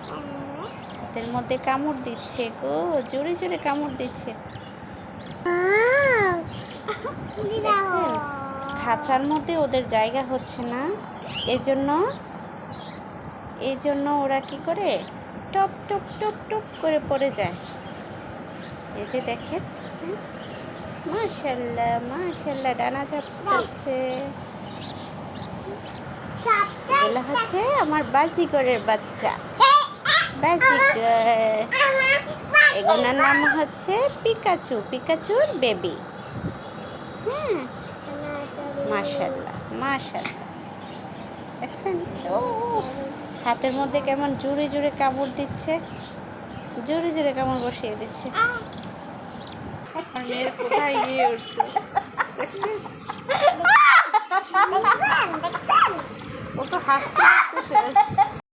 হাতের মধ্যে কামড় দিচ্ছে গো, জোরে জোরে কামড় দিচ্ছে। দেখছেন, খাঁচার মধ্যে ওদের জায়গা হচ্ছে না, এজন্য ওরা কি করে টপ টপ টপ টপ করে পড়ে যায়। এই যে দেখেন, মাশাআল্লাহ মাশাআল্লাহ ডানা ঝাপটাচ্ছে। এগুলো হচ্ছে আমার বাজিগরের বাচ্চা, বাজিগর। এগুলোর নাম হচ্ছে পিকাচু, পিকাচুর বেবি। হ্যাঁ, মাশাআল্লাহ মাশাআল্লাহ। দেখছেন, ও হাতের মধ্যে কেমন জোরে জোরে কামড় দিচ্ছে, জোরে জোরে কামড় বসিয়ে দিচ্ছে। মেয়ের কোথায় গিয়ে উঠছে, দেখছেন? ও তো হাসতে হাসতে শেষ।